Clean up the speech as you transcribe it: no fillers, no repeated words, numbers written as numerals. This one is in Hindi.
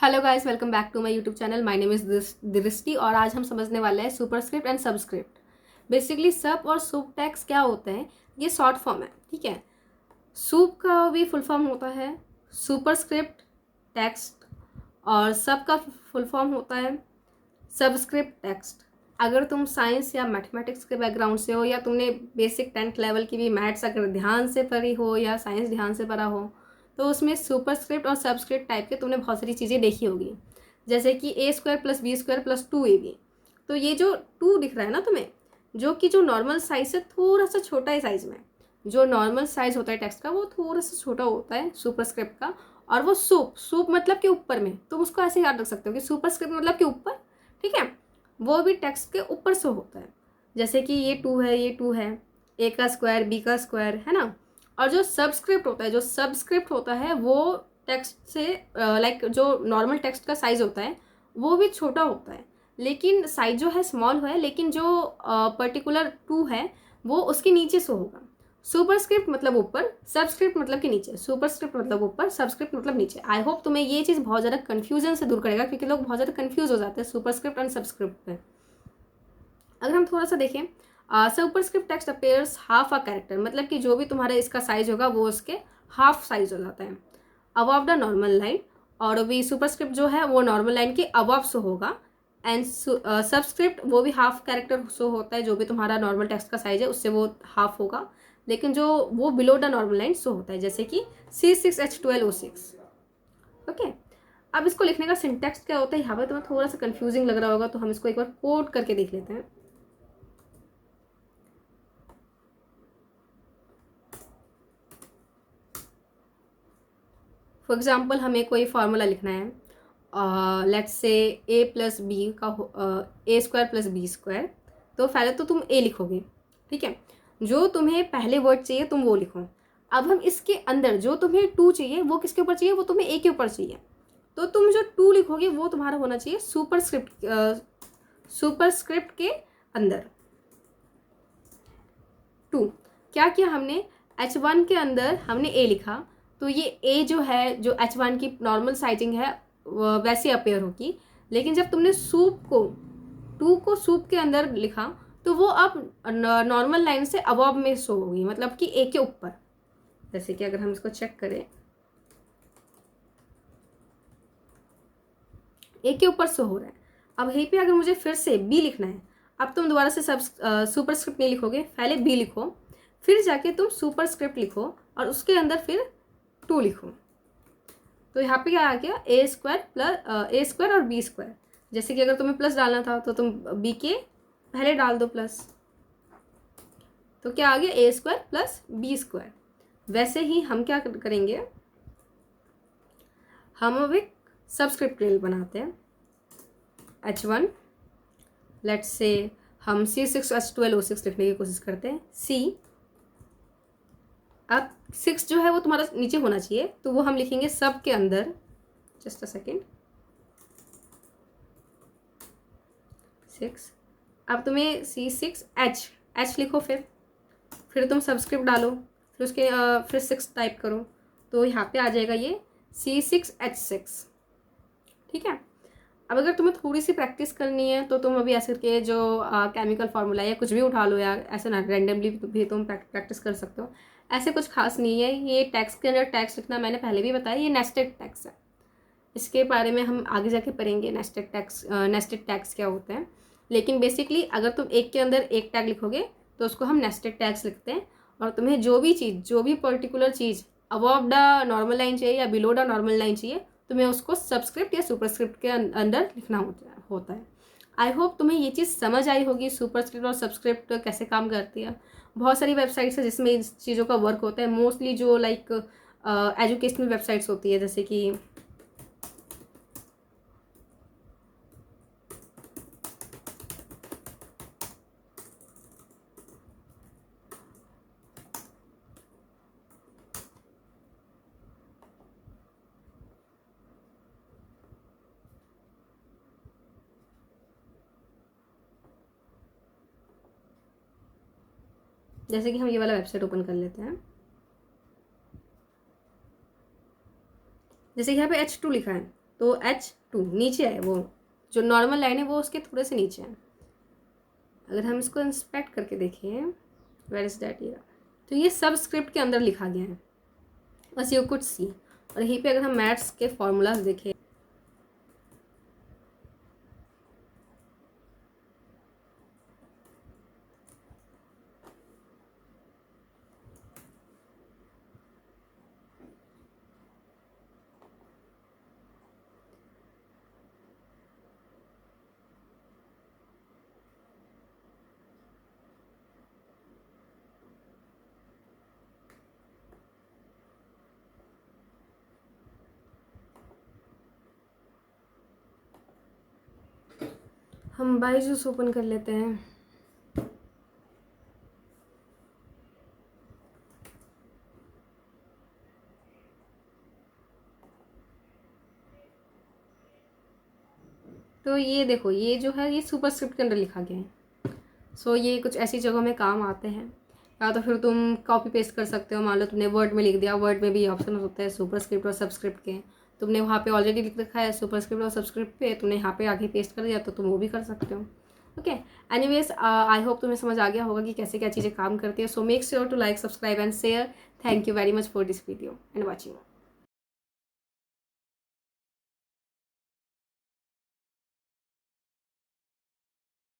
Hello guys, welcome back to my YouTube channel. My name is Drishti और आज हम समझने वाले हैं सुपरस्क्रिप्ट एंड सबस्क्रिप्ट। बेसिकली सब और सुप टैग्स क्या होते हैं, ये शॉर्ट फॉर्म है। ठीक है, सुप का भी फुल फॉर्म होता है सुपरस्क्रिप्ट टेक्स्ट और सब का फुल फॉर्म होता है सबस्क्रिप्ट टेक्स्ट। अगर तुम साइंस या मैथमेटिक्स के बैकग्राउंड से हो या तुमने बेसिक 10th लेवल की भी मैथ्स अगर ध्यान से पढ़ी हो या साइंस ध्यान से पढ़ा हो तो उसमें सुपरस्क्रिप्ट और सबस्क्रिप्ट टाइप के तुमने बहुत सारी चीज़ें देखी होगी, जैसे कि A² + B² + 2AB। तो ये जो 2 दिख रहा है ना तुम्हें, जो नॉर्मल साइज से थोड़ा सा छोटा है साइज में, जो नॉर्मल साइज होता है टेक्स्ट का वो थोड़ा सा छोटा होता है सुपरस्क्रिप्ट का। और वो सूप मतलब कि ऊपर में, तुम उसको ऐसे याद रख सकते हो कि सुपरस्क्रिप्ट मतलब कि ऊपर। ठीक है, वो भी टेक्स्ट के ऊपर से होता है। जैसे कि ये 2 है, ये 2 है, A² B² है ना। और जो सबस्क्रिप्ट होता है वो टेक्स्ट से लाइक जो नॉर्मल टेक्स्ट का साइज होता है वो भी छोटा होता है, लेकिन साइज जो है स्मॉल है, लेकिन जो पर्टिकुलर 2 है वो उसके नीचे से होगा। सुपरस्क्रिप्ट मतलब ऊपर, सबस्क्रिप्ट मतलब कि नीचे। सुपरस्क्रिप्ट मतलब ऊपर, सबस्क्रिप्ट मतलब नीचे। आई होप तुम्हें ये चीज़ बहुत ज़्यादा कन्फ्यूजन से दूर करेगा, क्योंकि लोग बहुत ज़्यादा कन्फ्यूज हो जाते हैं सुपरस्क्रिप्ट एंड सबस्क्रिप्ट में। अगर हम थोड़ा सा देखें, superscript text appears half a character, मतलब कि जो भी तुम्हारा इसका साइज होगा वो उसके हाफ साइज हो जाता है अबव द नॉर्मल लाइन। और भी सुपरस्क्रिप्ट जो है वो नॉर्मल लाइन के अबव शो होगा। एंड सबस्क्रिप्ट वो भी हाफ कैरेक्टर शो होता है, जो भी तुम्हारा नॉर्मल टेक्स्ट का साइज है उससे वो हाफ होगा, लेकिन जो वो below the normal line show होता है, जैसे कि C6H12O6। ओके, अब इसको लिखने का सिंटेक्स क्या होता है, यहाँ पर तुम्हें थोड़ा सा कंफ्यूजिंग लग रहा होगा, तो हम इसको एक बार कोड करके देख लेते हैं। फॉर एग्जाम्पल हमें कोई फार्मूला लिखना है, लेट्स से A+B का A² + B²। तो पहले तो तुम A लिखोगे। ठीक है, जो तुम्हें पहले वर्ड चाहिए तुम वो लिखो। अब हम इसके अंदर जो तुम्हें 2 चाहिए वो किसके ऊपर चाहिए, वो तुम्हें A के ऊपर चाहिए। तो तुम जो 2 लिखोगे वो तुम्हारा होना चाहिए सुपरस्क्रिप्ट के अंदर 2। क्या किया हमने, H1 के अंदर हमने A लिखा, तो ये A जो है, जो H1 की नॉर्मल साइजिंग है वैसे अपेयर होगी। लेकिन जब तुमने सूप को 2 को सूप के अंदर लिखा तो वो अब नॉर्मल लाइन से अबव में शो होगी, मतलब कि A के ऊपर। जैसे कि अगर हम इसको चेक करें, A के ऊपर शो हो रहा है। अब यहीं पे अगर मुझे फिर से B लिखना है, अब तुम दोबारा से सब सुपरस्क्रिप्ट नहीं लिखोगे, पहले B लिखो, फिर जाके तुम सुपरस्क्रिप्ट लिखो और उसके अंदर फिर 2 लिखो। तो यहाँ पे क्या आ गया, A² और B²। जैसे कि अगर तुम्हें प्लस डालना था तो तुम B के पहले डाल दो प्लस, तो क्या आ गया, A² + B²। वैसे ही हम क्या करेंगे, हम अब एक सबस्क्रिप्ट टेबल बनाते हैं। H1, लेट्स से हम C6H12O6 लिखने की कोशिश करते हैं। C, अब 6 जो है वो तुम्हारा नीचे होना चाहिए, तो वो हम लिखेंगे सब के अंदर। Just a second, 6। अब तुम्हें C6H लिखो, फिर तुम सबस्क्रिप्ट डालो, फिर उसके फिर 6 टाइप करो, तो यहाँ पे आ जाएगा ये C6H6। ठीक है, अब अगर तुम्हें थोड़ी सी प्रैक्टिस करनी है तो तुम अभी ऐसे करके जो केमिकल फार्मूला या कुछ भी उठा लो यार, ऐसे ना रैंडमली भी तुम प्रैक्टिस कर सकते हो। ऐसे कुछ खास नहीं है। ये टैक्स के अंदर टैक्स लिखना मैंने पहले भी बताया, ये नेस्टेड टैक्स है। इसके बारे में हम आगे जाके पढ़ेंगे, नेस्टेड टैग्स क्या होते हैं। लेकिन बेसिकली अगर तुम एक के अंदर एक टैग लिखोगे तो उसको हम नेस्टेड टैग्स लिखते हैं। और तुम्हें जो भी particular cheese above the normal line चाहिए या बिलो द नॉर्मल लाइन चाहिए, तुम्हें उसको सबस्क्रिप्ट या सुपरस्क्रिप्ट के अंदर लिखना होता है। आई होप तुम्हें ये चीज़ समझ आई होगी, सुपरस्क्रिप्ट और सबस्क्रिप्ट कैसे काम करती है। बहुत सारी वेबसाइट्स है जिसमें इन चीज़ों का वर्क होता है, मोस्टली जो लाइक एजुकेशनल वेबसाइट्स होती है, जैसे कि जैसे कि हम ये वाला वेबसाइट ओपन कर लेते हैं। जैसे कि यहाँ पे H2 लिखा है, तो H2 नीचे है, वो जो नॉर्मल लाइन है वो उसके थोड़े से नीचे है। अगर हम इसको इंस्पेक्ट करके देखें, वेयर इज दैट, ये तो ये सबस्क्रिप्ट के अंदर लिखा गया है, बस यू कुड सी। और यहीं पे अगर हम मैथ्स के फॉर्मूलाज देखें, हम बायजूस ओपन कर लेते हैं। तो ये देखो, ये जो है ये सुपरस्क्रिप्ट के अंदर लिखा गया है। सो ये कुछ ऐसी जगहों में काम आते हैं, या तो फिर तुम कॉपी पेस्ट कर सकते हो। मान लो तुमने वर्ड में लिख दिया, वर्ड में भी ऑप्शन होता है सुपरस्क्रिप्ट और सबस्क्रिप्ट के, तुमने वहाँ पे ऑलरेडी लिख रखा है सुपरस्क्रिप्ट और सबस्क्रिप्ट पे, तुमने यहाँ पे आगे पेस्ट कर दिया तो तुम वो भी कर सकते हो। ओके, एनीवेज आई होप तुम्हें समझ आ गया होगा कि कैसे क्या चीज़ें काम करती है। So make sure to like, subscribe and share. Thank you very much for this video and watching.